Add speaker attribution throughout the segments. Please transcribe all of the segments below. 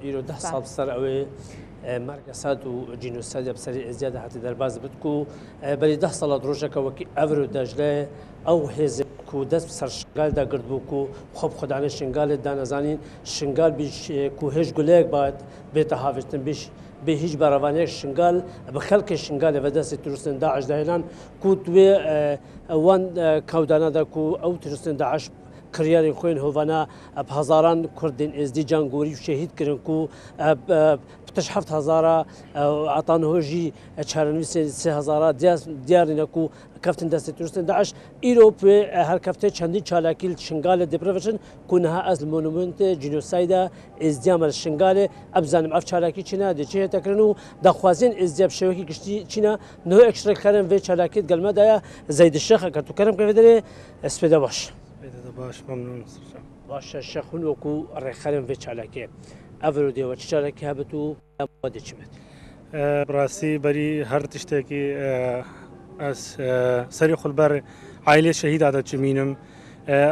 Speaker 1: إيرو ده صاب سر أوي مركزات وجينوسيد بسري زيادة حتى درباز بتكو بلي ده صلاة روجك وكي أفرو دجلة أو هز كو دست سر شنگال دا گردبو کو خوب خدانه شنگال دا نزانین شنگال بیش کو هج گلیک بعد بیت هاوشتن بیش به هیچ براوانیک شنگال بخلق شنگال و دست ترسن داعش دهلان کو توی وان کودانا دا کو او ترسن داعش كريارين خوين هوفانا بهزاران كردين ازدي جانغوري وشهيد كرنكو بتشحفت هزارة عطان هوجي تشارنوي سي هزارة ديارينكو كفتن دست تورستن داعش ايروب هر كفته چندي چالاكيل شنغال ديبريفشن كونها از المونومنت جينوسايدا ازديام الشنغال ابزانم اف چالاكي چنا دي چه تكرنو دخوازين ازدياب شوكي كشتي چنا نو اكسترا كرم و چالاكيت قلما دا زيد الشيخ كتو كرم كفدري اسبدا باش
Speaker 2: باش ممنون
Speaker 1: باش الشيخ وكو الرخالم في چالاكي افرودي و چالاكي هبتو مودي چمت
Speaker 2: براسي بري هر تشتكي اس سريخ البر عائله شهيد هذا چمينم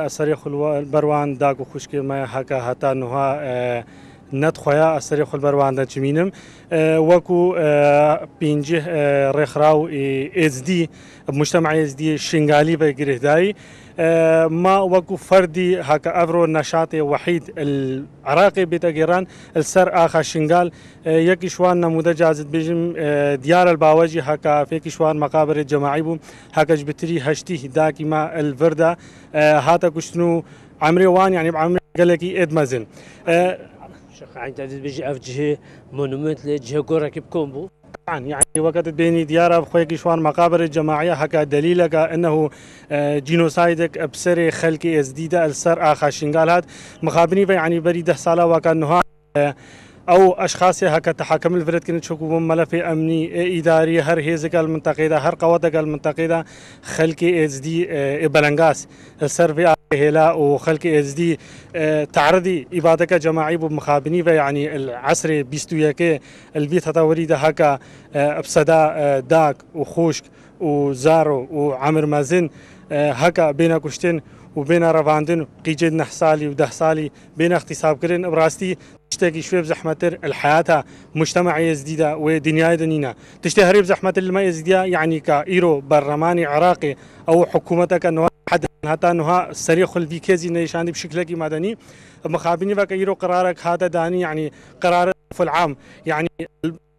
Speaker 2: سريخ البروان داغو خوشكي ما هكا هتا نوها ندخويا سريخ البروان دا چمينم وكو بينجه رخراو از دي مجتمع از دي شنغالي بگره داي ما وكو فردي هكا افرو نشاط وحيد العراقي بتغيران السر اخا شنغال يكي شوان نموذج ازت بيجم ديار الباوجي هكا فيكي شوان مقابر الجماعي بو هكا جبتري هشتي داكي ما الفردا هاتا كشنو عمري وان يعني بعمري قالكي ادمزن
Speaker 1: شيخ عند بيجي افجه مونومنت لجهه كوركب كومبو
Speaker 2: يعني وقت بيني ديارة بخويك شوان مقابر الجماعية هكا دليلك أنه جينوسايدك بسري خلقي ازديدة السر آخا شنغال مخابني يعني بريده صالة وكأنه او اشخاص هكا تحاكم الفرد كنت شكو ملف امني اداري هر هيزك المنطقه ده هر قواتك المنطقه ده خلقي از دي بلنغاس السيرفي هلا وخلقي از دي تعرضي ابادك جماعي بمخابني يعني العصر بيستوياكي البيت تطوري ده هكا بصدا داك وخوشك وزارو وعمر مازن هكا بين كشتن وبين رفاندن قيجد نحصالي وده صالي بين اغتصاب كرن براستي تشتكي شوي بزحمة الحياة مجتمعية جديدة ودنيا دنينا تشتهي بزحمة الماء جديدة يعني كايرو برلماني عراقي او حكومتك انه حد حتى انه سريخ الفيكيزي نيشان بشكل مدني مخابني فكايرو قرارك هذا داني يعني قرار العام يعني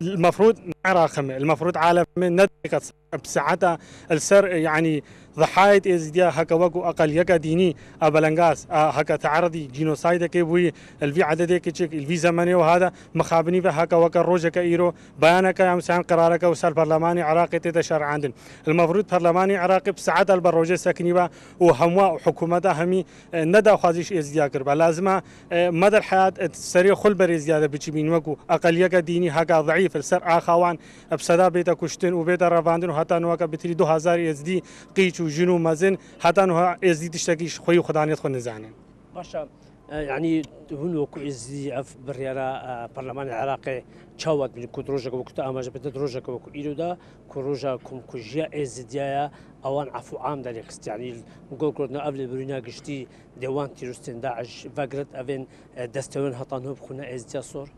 Speaker 2: المفروض نراخم المفروض عالم ندك بساعتها السر يعني ضحايا ازديا هكا وكو اقل يكا ديني ابلنغاس هكا تعرضي جينوسايد كيبوي الفي عدد كيتشك الفي زمني وهذا مخابني هكا وكا روجك ايرو بيانك يا مسان قرارك وسال برلماني عراقي تتشرع عندن المفروض برلماني عراقي بساعتها البروجه سكنيبا وهموا حكومتها همي ندى خازيش ازديا كربا لازم مدى الحياه سريع خلبر زياده بتشبين وكو اقل يكا ديني هكا ضعيف السر اخوان بسدا بيتا كشتن وبيتا رافاندن حتى نوكا بتري 2000 ازدي قيچ وجنو مازن حتى انه ازدي تشتكي خوي خدانيت خو نزانين
Speaker 1: باشا يعني هون وكو ازدي اف بريرا برلمان العراقي تشاوت من كدروجك وقت اماج بتدروجك وكو ايرودا كروجا كم كوجيا ازديايا اوان عفو عام دالك يعني نقول كنا قبل برينا قشتي ديوان تيروستن داعش فاغرت افين دستوين هطانو بخنا ازديا صور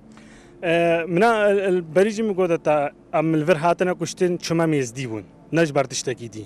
Speaker 2: من البريجي مقودة ام الفرهاتنا كشتن شما ميزديبون نجبر تشتكي دي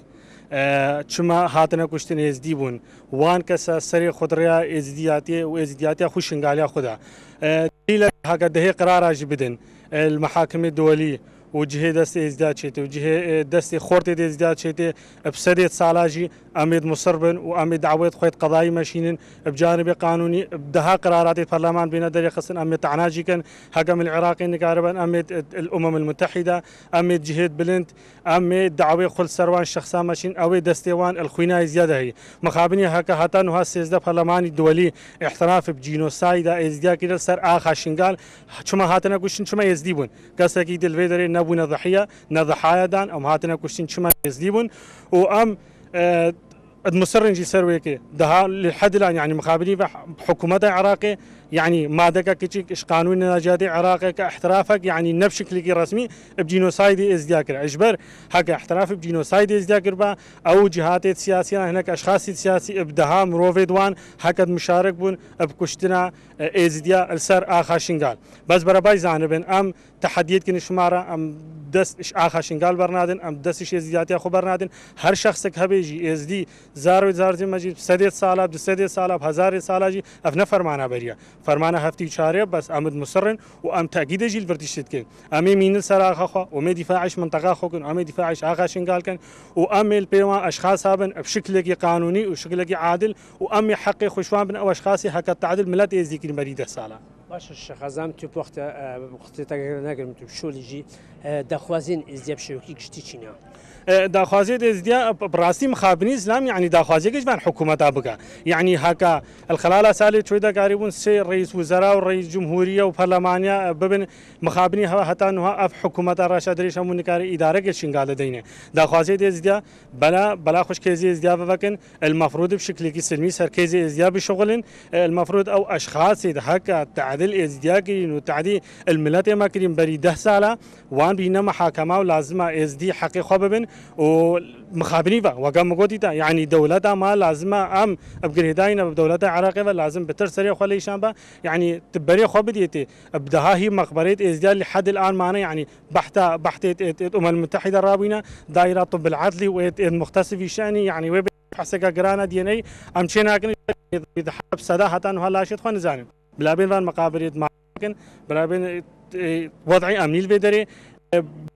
Speaker 2: چما هاتنا كشتن ازدي بون وان كسا سري خضريا ازدياتي وازدياتي خوشنغاليا خدا دليل هكا ده قرار جبدن المحاكم الدوليه وجهه دست ازداد شيته وجهه دست خورت ازداد شيته بسديت سالاجي اميد مصربن واميد دعوه خويت قضايا ماشينن بجانب قانوني بدها قرارات البرلمان بين دري خصن اميد تعناجي كان حكم العراقي نقاربا اميد الامم المتحده اميد جهاد بلنت اميد دعوه خل سروان شخصا ماشين او دستيوان الخوينا زياده هي مخابني هكا حتى انه سيزده برلماني الدولي احتراف بجينوسايد ازديا كده سر اخا شنغال شما هاتنا كوشن شما يزديبون قاسكي دلفيدري نبونا ضحيه نضحايا دان ام هاتنا كوشن شما يزديبون وام المصرنجي سرويكي ده للحد الان يعني مخابرين بحكومه العراقي يعني مادك كيش قانون نجاتي عراق كاحترافك يعني نبشكل رسمي بجينوسايد ازدياكر اجبر هكا احتراف بجينوسايد ازدياكر با او جهات سياسيه هناك اشخاص سياسي ابدها مروفيدوان هكا مشارك بون بكشتنا ازديا السر اخا شنغال بس برباي زانبن ام تحديات كن شماره ام دست اش اخا شنغال برنادن ام دستش ازدياتي خو برنادن هر شخصك هبيجي از دي زار زي مجيد سديت ساله بسديت ساله بهزار ساله جي افنا فرمانه بريا فرمانه هفتي شاريه بس امد مصرن وام تاكيد جيل فرديشتكن امي مين سراخ خو ومي دفاعش منطقه خو كن امي دفاعش اخا شنغال كن وامي البيوا اشخاص هابن بشكل قانوني وشكل عادل وامي حقي خوشوان بن او اشخاصي هكا تعادل ملات ازديكين بريده ساله
Speaker 1: باش الشيخ عزام تو وقت تاگر تو شو ليجي داخوازين ازدياب شوكي كشتي چينا
Speaker 2: داخوازي ازديا براسي مخابني اسلام يعني داخوازي كجبان حكومه بقى يعني هكا الخلاله سالي شوي دا قريبون سي رئيس وزراء ورئيس جمهوريه وبرلمانيا ببن مخابني هتا انها اف حكومه راشد ريش منكاري اداره كشنغال دينه داخوازي ازديا بلا خوش كيزي ازديا بكن المفروض بشكل سلمي سركيزي ازديا بشغل المفروض او اشخاص هكا تعديل ازديا وتعديل الملات ما كريم بريده ساله وان بينا محاكمه ولازم ازدي حقي خببن ومخابرين وقام قوديتا يعني دولتها ما لازم ام ابجريداين بدولتها عراقيه لازم بترسري خلي شامبا يعني تبري خو بديتي ابدها هي مخبريه ازدياد لحد الان معنا يعني بحث الامم المتحده الرابينه دائره طب العدلي والمختص في شاني يعني حسكا جرانا دي ان اي امشينا كن حب صداحه هلا شيء خو نزانم بلا بين مقابريه معكن بلا بين وضعي امني البدري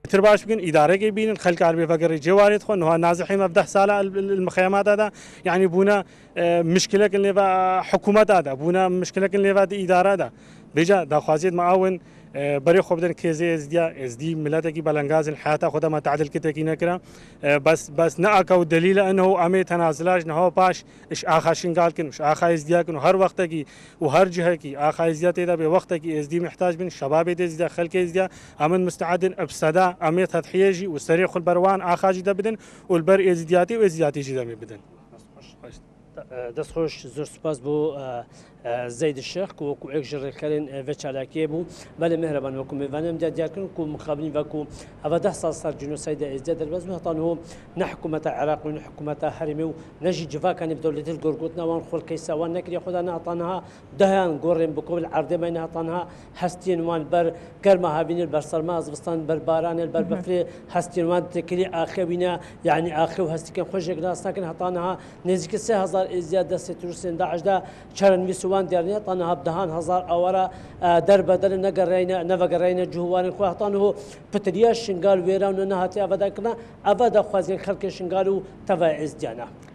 Speaker 2: ترباش بكن اداره كي بين خلق عربي فقر جوارد خو انه نازحين مبدا ساله المخيمات هذا يعني بونا مشكله اللي حكومه هذا بونا مشكله اللي اداره هذا بيجا دا خوازيد معاون بري خو بدن كيزي ازدي ملاتكي بلنغاز الحياه خدها ما تعدل كتكي نكرا بس ناكو دليل انه امي تنازلاج نهو باش اش اخا شنغال كن اش اخا ازديا كن هر وقت کی وهر جهه کی اخا ازديا تدا به وقت کی ازدي محتاج بن شباب ازديا خلق ازديا امن مستعد ابسدا امي تضحيجي وسريخ البروان اخا جدا بدن والبر ازدياتي وازدياتي جدا بدن
Speaker 1: دست خوش زور سپاس بو زید الشيخ وكو اكجر كارين فيتشالاكي بو بل مهربان وكو ميفانم دياركن كو مخابرين وكو افا 10 سال صار جنوسايد ازداد الباز وهطانو نحكومه العراق ونحكومه حرمي ونجي جفا كان بدوله القرقوتنا وان خول كيسا وان نكري خدانا عطانها دهان قرن بكو العرض ما عطانها حستين وان بر كرما هابين البرسر ما زبستان برباران البر بفري حستين وان تكري اخوينا يعني اخو هستكن خوجك ناس لكن عطانها نزيك 3000 ازداد ستروسين 11 دا شرن وان ديرني طنها بدهان هزار اورا در بدل نقرينا جهوان خو طنه بتريا شنغال ويران نهاتي ابدا كنا ابدا خوازي خلق شنغالو تبع ازديانا